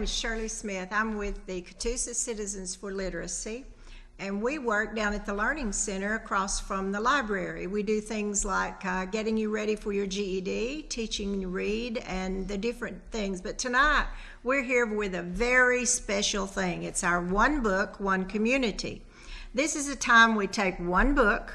name is Shirley Smith. I'm with the Catoosa Citizens for Literacy, and we work down at the Learning Center across from the library. We do things like getting you ready for your GED, teaching you to read, and the different things. But tonight, we're here with a very special thing. It's our One Book, One Community. This is a time we take one book,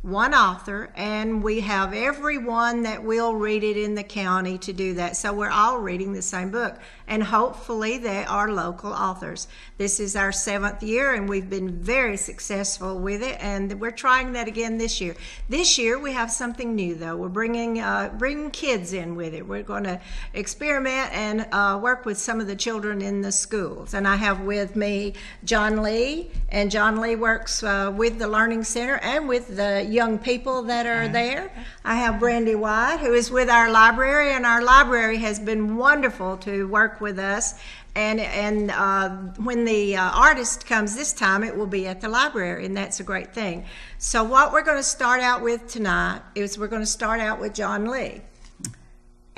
one author, and we have everyone that will read it in the county to do that. So we're all reading the same book, and hopefully they are local authors. This is our 7th year, and we've been very successful with it, and we're trying that again this year. This year we have something new, though. We're bringing kids in with it. We're going to experiment and work with some of the children in the schools. And I have with me John Lee, and John Lee works with the Learning Center and with the young people that are there. I have Brandy White, who is with our library, and our library has been wonderful to work with us. And when the artist comes this time, it will be at the library, and that's a great thing. So what we're going to start out with tonight is we're going to start out with John Lee.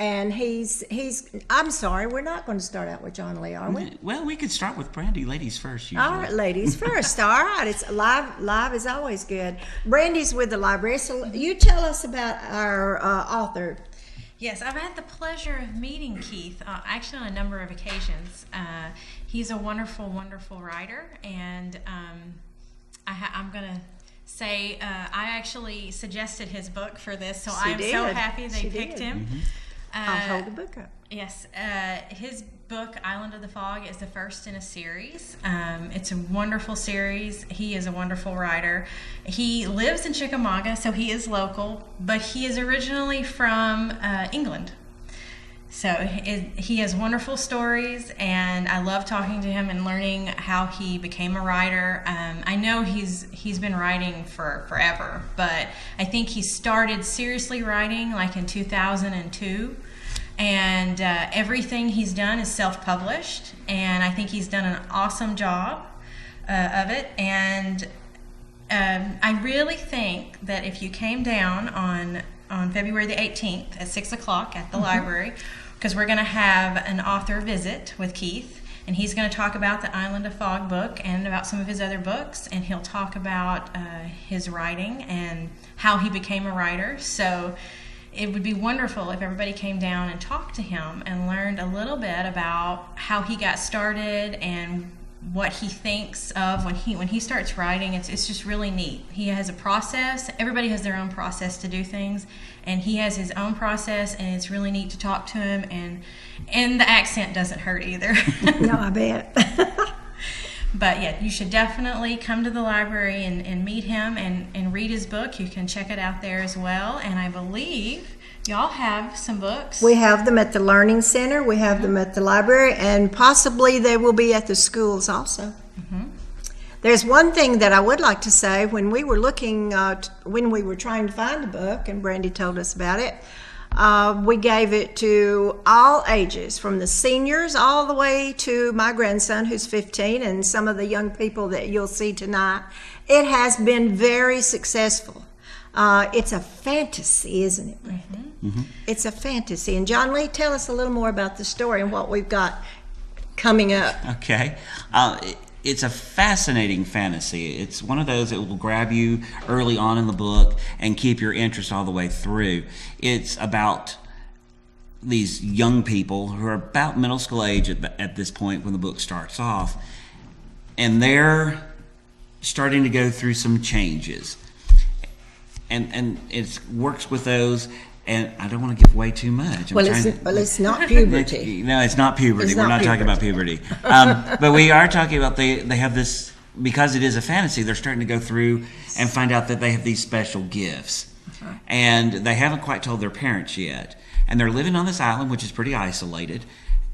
And I'm sorry, we're not going to start out with John Lee, are we? Well, we could start with Brandy. Ladies first, usually. All right, ladies first. All right, it's live is always good. Brandy's with the library, so you tell us about our author. Yes, I've had the pleasure of meeting Keith, actually on a number of occasions. He's a wonderful, wonderful writer, and I'm going to say I actually suggested his book for this, so I am so happy they picked him. Mm-hmm. I'll hold the book up. Yes, his book, Island of the Fog, is the first in a series. It's a wonderful series. He is a wonderful writer. He lives in Chickamauga, so he is local, but he is originally from England. So he has wonderful stories, and I love talking to him and learning how he became a writer. I know he's been writing for forever, but I think he started seriously writing like in 2002, and everything he's done is self-published, and I think he's done an awesome job of it. And I really think that if you came down on February the 18th at 6 o'clock at the library, because we're going to have an author visit with Keith, and he's going to talk about the Island of Fog book and about some of his other books, and he'll talk about his writing and how he became a writer. So it would be wonderful if everybody came down and talked to him and learned a little bit about how he got started and what he thinks of when he starts writing. It's just really neat. He has a process. Everybody has their own process to do things, and he has his own process, and it's really neat to talk to him, and the accent doesn't hurt either. No, I bet. But yeah, you should definitely come to the library and meet him and read his book. You can check it out there as well. And I believe y'all have some books. We have them at the Learning Center, we have them at the library, and possibly they will be at the schools also. Mm-hmm. There's one thing that I would like to say. When we were looking, when we were trying to find a book, and Brandy told us about it, we gave it to all ages, from the seniors all the way to my grandson who's 15 and some of the young people that you'll see tonight. It has been very successful. It's a fantasy, isn't it, Brandy? Mm-hmm. It's a fantasy. And John Lee, tell us a little more about the story and what we've got coming up. Okay. It's a fascinating fantasy. It's one of those that will grab you early on in the book and keep your interest all the way through. It's about these young people who are about middle school age at this point when the book starts off, and they're starting to go through some changes. And it works with those. And I don't want to give away too much. It's not puberty. No, it's not puberty. We're not talking about puberty. But we are talking about they have this, because it is a fantasy, they're starting to go through and find out that they have these special gifts. Uh-huh. And they haven't quite told their parents yet. And they're living on this island, which is pretty isolated.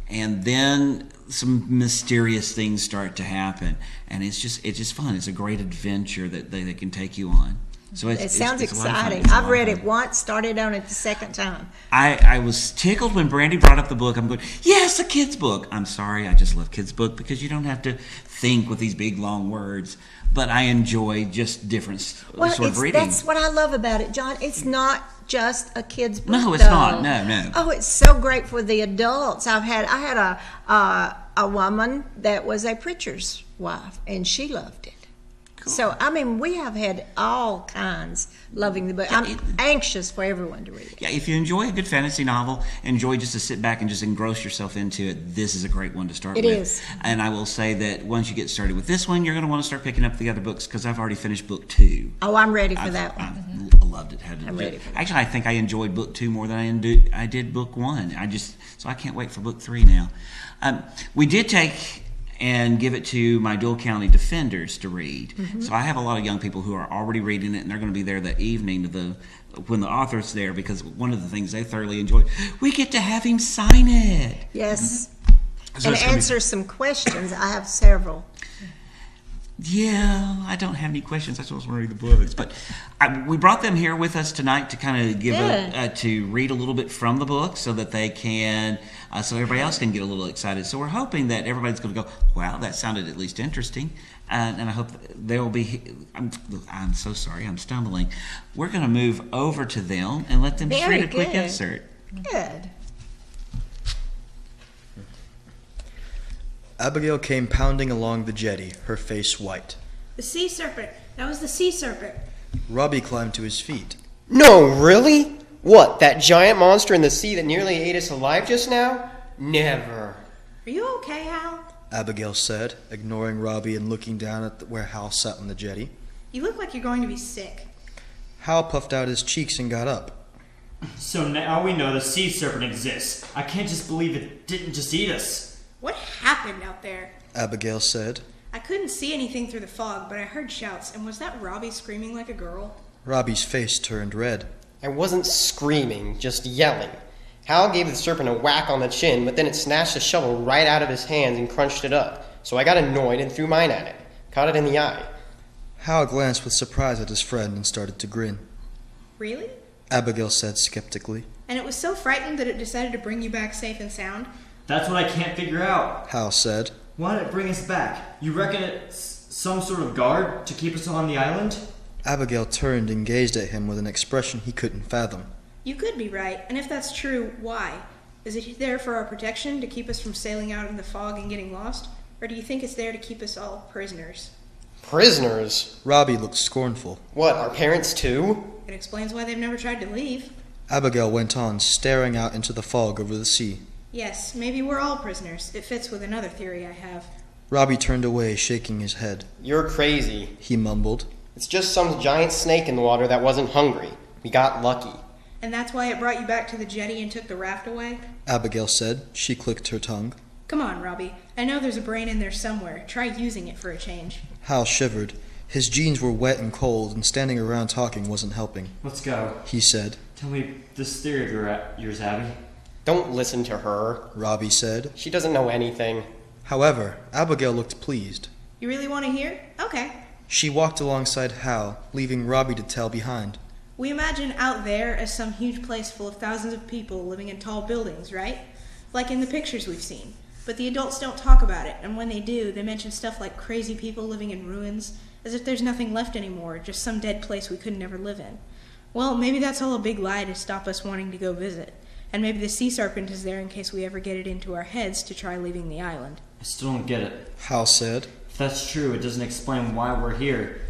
And then some mysterious things start to happen. And it's just fun. It's a great adventure that they can take you on. So It sounds it's a lot of fun. exciting. It's a I've lot of read fun. it once, started on it the second time. I was tickled when Brandy brought up the book. I'm going, yes, a kid's book. I'm sorry, I just love kids' book because you don't have to think with these big long words. But I enjoy just different sort of reading. That's what I love about it, John. It's not just a kid's book. No, it's though. not. No. Oh, it's so great for the adults. I had a woman that was a preacher's wife, and she loved it. So, I mean, we have had all kinds loving the book. I'm anxious for everyone to read it. Yeah, if you enjoy a good fantasy novel, enjoy just to sit back and just engross yourself into it, this is a great one to start with. It is. And I will say that once you get started with this one, you're going to want to start picking up the other books because I've already finished book 2. Oh, I'm ready for that one. I loved it. I'm ready for that. Actually, I think I enjoyed book 2 more than I did book 1. So I can't wait for book 3 now. We did take and give it to my Dual County Defenders to read. So I have a lot of young people who are already reading it, and they're going to be there that evening when the author's there, because one of the things they thoroughly enjoy, we get to have him sign it. Yes. So And it's gonna be- answer some questions. I have several. Yeah, I don't have any questions. I just want to read the books. But we brought them here with us tonight to kind of give to read a little bit from the book so that they can, so everybody else can get a little excited. So we're hoping that everybody's going to go, wow, that sounded at least interesting. And I hope they will be, I'm so sorry, I'm stumbling. We're going to move over to them and let them just Very read a quick good. excerpt. Good. Abigail came pounding along the jetty, her face white. The sea serpent. That was the sea serpent. Robbie climbed to his feet. No, really? What, that giant monster in the sea that nearly ate us alive just now? Never. Are you okay, Hal? Abigail said, ignoring Robbie and looking down at where Hal sat on the jetty. You look like you're going to be sick. Hal puffed out his cheeks and got up. So now we know the sea serpent exists. I can't just believe it didn't just eat us. What happened out there? Abigail said. I couldn't see anything through the fog, but I heard shouts, and was that Robbie screaming like a girl? Robbie's face turned red. I wasn't screaming, just yelling. Hal gave the serpent a whack on the chin, but then it snatched the shovel right out of his hands and crunched it up. So I got annoyed and threw mine at it. Caught it in the eye. Hal glanced with surprise at his friend and started to grin. Really? Abigail said skeptically. And it was so frightened that it decided to bring you back safe and sound? That's what I can't figure out. Hal said. Why did it bring us back? You reckon it's some sort of guard to keep us on the island? Abigail turned and gazed at him with an expression he couldn't fathom. You could be right, and if that's true, why? Is it there for our protection, to keep us from sailing out in the fog and getting lost? Or do you think it's there to keep us all prisoners? Prisoners? Robbie looked scornful. What, our parents too? It explains why they've never tried to leave. Abigail went on, staring out into the fog over the sea. Yes, maybe we're all prisoners. It fits with another theory I have. Robbie turned away, shaking his head. You're crazy. He mumbled. It's just some giant snake in the water that wasn't hungry. We got lucky. And that's why it brought you back to the jetty and took the raft away? Abigail said. She clicked her tongue. Come on, Robbie. I know there's a brain in there somewhere. Try using it for a change. Hal shivered. His jeans were wet and cold, and standing around talking wasn't helping. Let's go. He said. Tell me this theory of yours, Abby. Don't listen to her. Robbie said. She doesn't know anything. However, Abigail looked pleased. You really want to hear? Okay. She walked alongside Hal, leaving Robbie to tell behind. We imagine out there as some huge place full of thousands of people living in tall buildings, right? Like in the pictures we've seen. But the adults don't talk about it, and when they do, they mention stuff like crazy people living in ruins, as if there's nothing left anymore, just some dead place we could never live in. Well, maybe that's all a big lie to stop us wanting to go visit. And maybe the sea serpent is there in case we ever get it into our heads to try leaving the island. I still don't get it. Hal said. If that's true, it doesn't explain why we're here.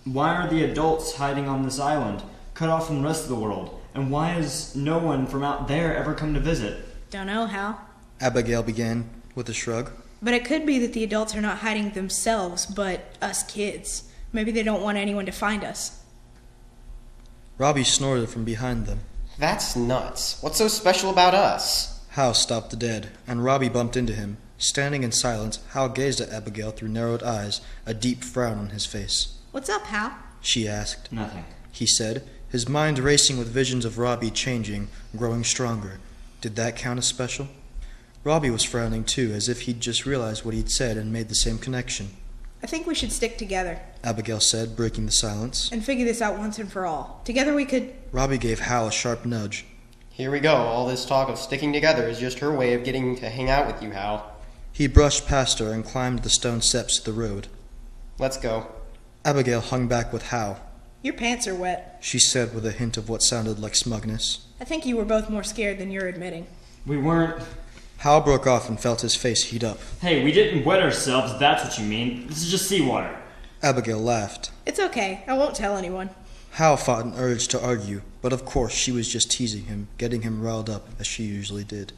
Why are the adults hiding on this island, cut off from the rest of the world? And why has no one from out there ever come to visit? Don't know, Hal. Abigail began with a shrug. But it could be that the adults are not hiding themselves, but us kids. Maybe they don't want anyone to find us. Robbie snorted from behind them. That's nuts. What's so special about us? Hal stopped dead, and Robbie bumped into him. Standing in silence, Hal gazed at Abigail through narrowed eyes, a deep frown on his face. What's up, Hal? She asked. Nothing. He said, his mind racing with visions of Robbie changing, growing stronger. Did that count as special? Robbie was frowning too, as if he'd just realized what he'd said and made the same connection. I think we should stick together Abigail said, breaking the silence. and figure this out once and for all. Together we could. Robbie gave Hal a sharp nudge. Here we go. All this talk of sticking together is just her way of getting to hang out with you, Hal. He brushed past her and climbed the stone steps to the road. Let's go. Abigail hung back with Hal. Your pants are wet. She said with a hint of what sounded like smugness. I think you were both more scared than you're admitting. We weren't. Hal broke off and felt his face heat up. Hey, we didn't wet ourselves, if that's what you mean. This is just seawater. Abigail laughed. It's okay. I won't tell anyone. Hal fought an urge to argue, but of course she was just teasing him, getting him riled up as she usually did.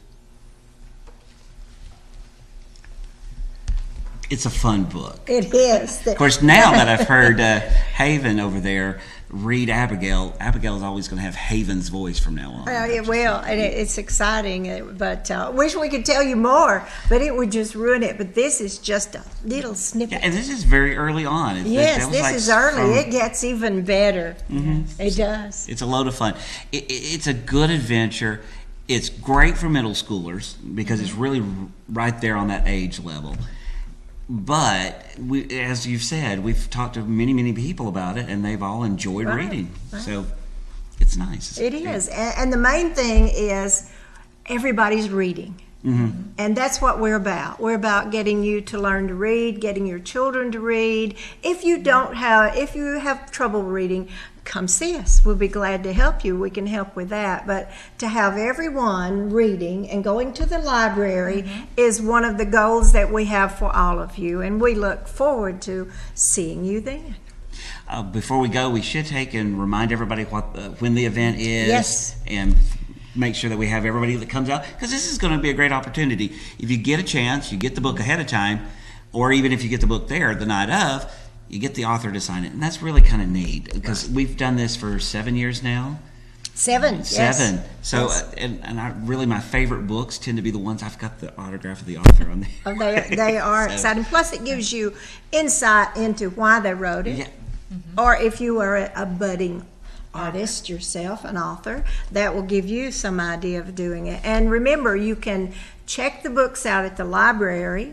It's a fun book. It is. Of course, now that I've heard Haven over there read Abigail, Abigail's always going to have Haven's voice from now on. It will, and it's exciting, but wish we could tell you more, but it would just ruin it. But this is just a little snippet. Yeah, and this is very early on. Yes, that was this like is early. from- It gets even better. It does. It's a load of fun. It's a good adventure. It's great for middle schoolers because it's really right there on that age level. But as you've said, we've talked to many, many people about it, and they've all enjoyed Right, reading. right. So it's nice. It is, and the main thing is everybody's reading. And that's what we're about. We're about getting you to learn to read, getting your children to read. If you have trouble reading, come see us. We'll be glad to help you. We can help with that. But to have everyone reading and going to the library is one of the goals that we have for all of you, and we look forward to seeing you then. Before we go, we should take and remind everybody when the event is. Yes. And make sure that we have everybody that comes out, because this is going to be a great opportunity. If you get a chance, you get the book ahead of time, or even if you get the book there the night of, you get the author to sign it. And that's really kind of neat, because we've done this for 7 years now. 7. Yes. 7. So, really my favorite books tend to be the ones I've got the autograph of the author on there. They are So- exciting. Plus, it gives you insight into why they wrote it. Yeah. Or if you are a budding artist yourself, an author, that will give you some idea of doing it. And remember, you can check the books out at the library.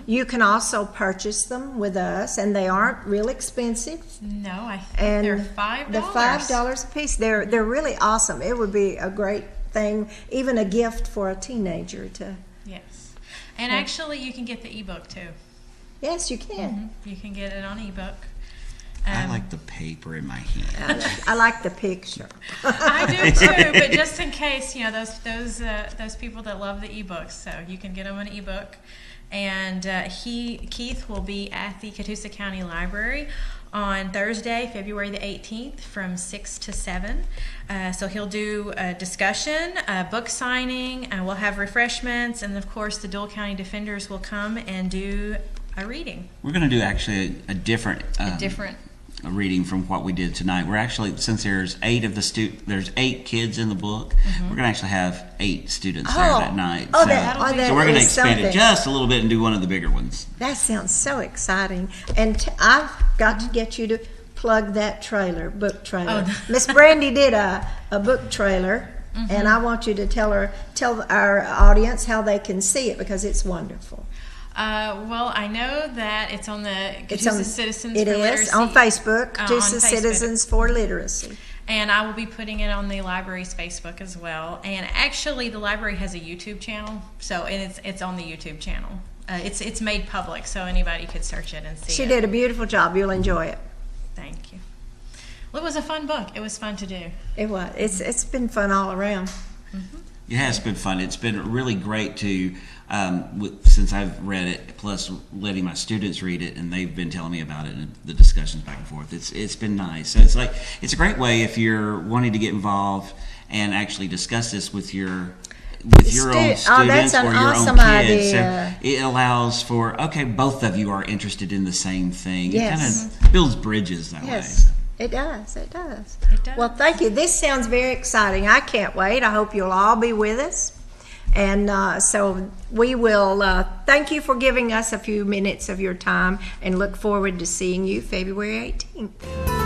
You can also purchase them with us, and they aren't real expensive. No, I think And they're $5. They're $5 a piece. They're really awesome. It would be a great thing, even a gift for a teenager to. Yes. And actually, you can get the ebook too. Yes, you can. You can get it on ebook. I like the paper in my hand. I like the picture. I do too, but just in case, those people that love the ebooks, so you can get them an ebook. And Keith will be at the Catoosa County Library on Thursday, February the 18th, from 6 to 7. So he'll do a discussion, a book signing, we'll have refreshments, and of course the Dole County Defenders will come and do a reading. We're going to do actually a different a reading from what we did tonight. We're actually, since there's 8 of the there's 8 kids in the book, we're going to actually have 8 students there that night. Oh, so, that so we're going to is expand it something. just a little bit and do one of the bigger ones. That sounds so exciting. And I've got to get you to plug that book trailer. Miss Brandy did a book trailer, and I want you to tell our audience how they can see it, because it's wonderful. Well, I know that it's on the Catoosa Citizens for It is Literacy. on Facebook, on Catoosa Facebook. Citizens for Literacy. And I will be putting it on the library's Facebook as well. And actually, the library has a YouTube channel, and it's on the YouTube channel. It's made public, so anybody could search it and see She it. did a beautiful job. You'll enjoy it. Thank you. Well, it was a fun book. It was fun to do. It was. It's been fun all around. It has been fun. It's been really great to, since I've read it, plus letting my students read it, and they've been telling me about it and the discussions back and forth. It's been nice. So it's a great way if you're wanting to get involved and actually discuss this with your own students that's an or your awesome own kids. idea. So it allows for, both of you are interested in the same thing. Yes. It kind of builds bridges that way. Yes, it does. It does. It does. Well, thank you. This sounds very exciting. I can't wait. I hope you'll all be with us. And so we will thank you for giving us a few minutes of your time, and look forward to seeing you February 18th.